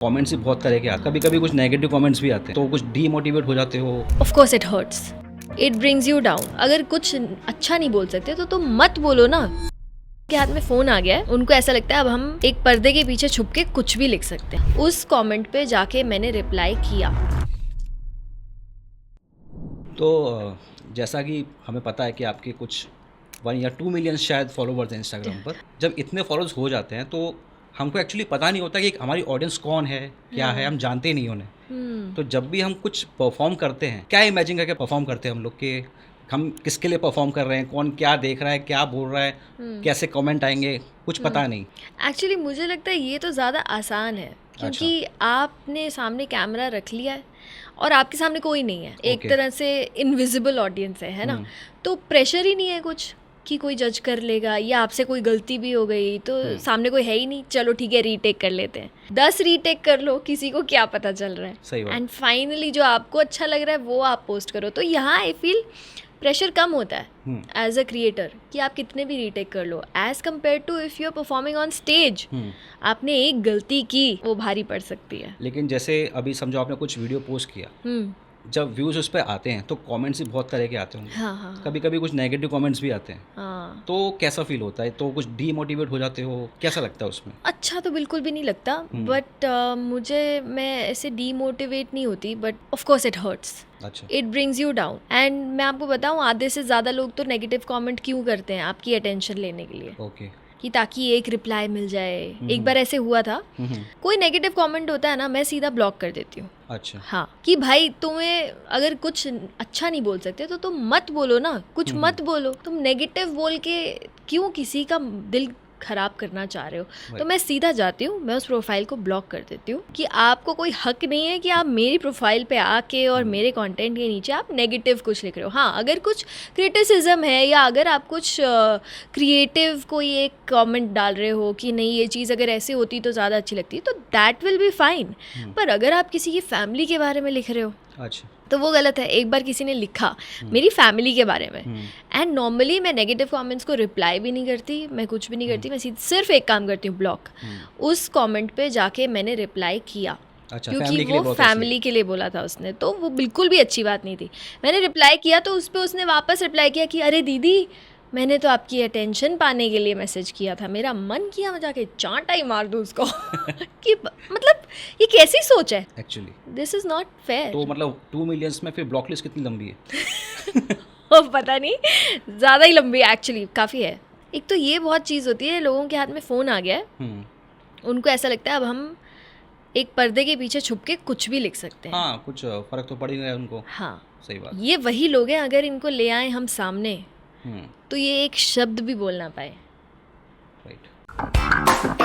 Comments भी बहुत तरह के आते हैं, कभी कभी कुछ नेगेटिव कमेंट्स भी आते हैं, तो कुछ डीमोटिवेट हो जाते हो। Of course it hertz, it brings you down. अगर कुछ अच्छा नहीं बोल सकते तो तुम मत बोलो ना। के हाथ में फोन आ गया है, उनको ऐसा लगता है अब हम एक पर्दे के पीछे छुप के कुछ भी लिख सकते हैं। उस कमेंट पे जाके मैंने रिप्लाई किया। तो जैसा कि हमें पता है कि आपके कुछ 1 या 2 मिलियन शायद फॉलोवर्स हैं इंस्टाग्राम पर। जब इतने फॉलोअर्स हो जाते हैं तो हमको एक्चुअली पता नहीं होता कि हमारी ऑडियंस कौन है, क्या है, हम जानते नहीं उन्हें। तो जब भी हम कुछ परफॉर्म करते हैं, क्या इमेजिन करके परफॉर्म करते हैं हम लोग कि हम किसके लिए परफॉर्म कर रहे हैं, कौन क्या देख रहा है, क्या बोल रहा है, कैसे कमेंट आएंगे, कुछ पता नहीं। एक्चुअली मुझे लगता है ये तो ज़्यादा आसान है, क्योंकि आपने सामने कैमरा रख लिया है और आपके सामने कोई नहीं है। एक तरह से इनविजिबल ऑडियंस है ना। तो प्रेशर ही नहीं है कुछ कि कोई जज कर लेगा, या आपसे कोई गलती भी हो गई तो सामने कोई है ही नहीं, चलो ठीक है रीटेक कर लेते हैं। 10 रीटेक कर लो, किसी को क्या पता चल रहा है। सही बात। एंड फाइनली जो आपको अच्छा लग रहा है वो आप पोस्ट करो। तो यहाँ आई फील प्रेशर कम होता है एज अ क्रिएटर कि आप कितने भी रीटेक कर लो, as compare to if you are performing on stage. आपने एक गलती की वो भारी पड़ सकती है। लेकिन जैसे अभी समझो आपने कुछ वीडियो पोस्ट किया, जब व्यूज उस पर आते हैं तो कमेंट्स भी बहुत तरह के आते होंगे। हाँ। कभी कभी कुछ नेगेटिव कमेंट्स भी आते हैं। हाँ। तो कैसा फील होता है? तो कुछ डीमोटिवेट हो जाते हो, कैसा लगता है उसमें? अच्छा तो बिल्कुल भी नहीं लगता, बट मैं ऐसे डीमोटिवेट नहीं होती, but of course it hurts. अच्छा। It brings you down. And मैं आपको बताऊं, आधे से ज़्यादा लोग तो नेगेटिव कमेंट क्यों करते हैं? आपकी अटेंशन लेने के लिए, ओके। कि ताकि एक रिप्लाई मिल जाए। एक बार ऐसे हुआ था, कोई नेगेटिव कमेंट होता है ना, मैं सीधा ब्लॉक कर देती हूँ। अच्छा। हाँ, कि भाई तुम्हें अगर कुछ अच्छा नहीं बोल सकते तो तुम मत बोलो ना, कुछ मत बोलो। तुम नेगेटिव बोल के क्यों किसी का दिल खराब करना चाह रहे हो? तो मैं सीधा जाती हूँ, मैं उस प्रोफाइल को ब्लॉक कर देती हूँ कि आपको कोई हक नहीं है कि आप मेरी प्रोफाइल पे आके और मेरे कंटेंट के नीचे आप नेगेटिव कुछ लिख रहे हो। हाँ, अगर कुछ क्रिटिसिज्म है या अगर आप कुछ क्रिएटिव कोई एक कमेंट डाल रहे हो कि नहीं ये चीज़ अगर ऐसे होती तो ज़्यादा अच्छी लगती, तो दैट विल बी फाइन। पर अगर आप किसी की फैमिली के बारे में लिख रहे हो, अच्छा, तो वो गलत है। एक बार किसी ने लिखा मेरी फैमिली के बारे में, एंड नॉर्मली मैं नेगेटिव कमेंट्स को रिप्लाई भी नहीं करती, मैं कुछ भी नहीं करती, मैं सिर्फ एक काम करती हूँ, ब्लॉक। उस कमेंट पे जाके मैंने रिप्लाई किया। अच्छा, क्योंकि वो फैमिली के लिए बोला था उसने, तो वो बिल्कुल भी अच्छी बात नहीं थी। मैंने रिप्लाई किया तो उस पर उसने वापस रिप्लाई किया कि अरे दीदी, मैंने तो आपकी अटेंशन पाने के लिए मैसेज किया था, मेरा मन किया मैं जाके चांटा ही मार दूँ उसको। कि मतलब ये कैसी सोच है actually? This is not fair. तो मतलब 2 मिलियंस में फिर ब्लॉक लिस्ट कितनी लंबी है? पता नहीं, ज़्यादा ही लंबी एक्चुअली, काफ़ी है। एक तो ये बहुत चीज़ होती है, लोगों के हाथ में फ़ोन आ गया है, उनको ऐसा लगता है अब हम एक पर्दे के पीछे छुप के कुछ भी लिख सकते हैं। हाँ, कुछ फ़र्क तो पड़ ही रहा है उनको। हाँ, सही बात। ये वही लोग हैं, अगर इनको ले आए हम सामने तो ये एक शब्द भी बोल ना पाए। राइट।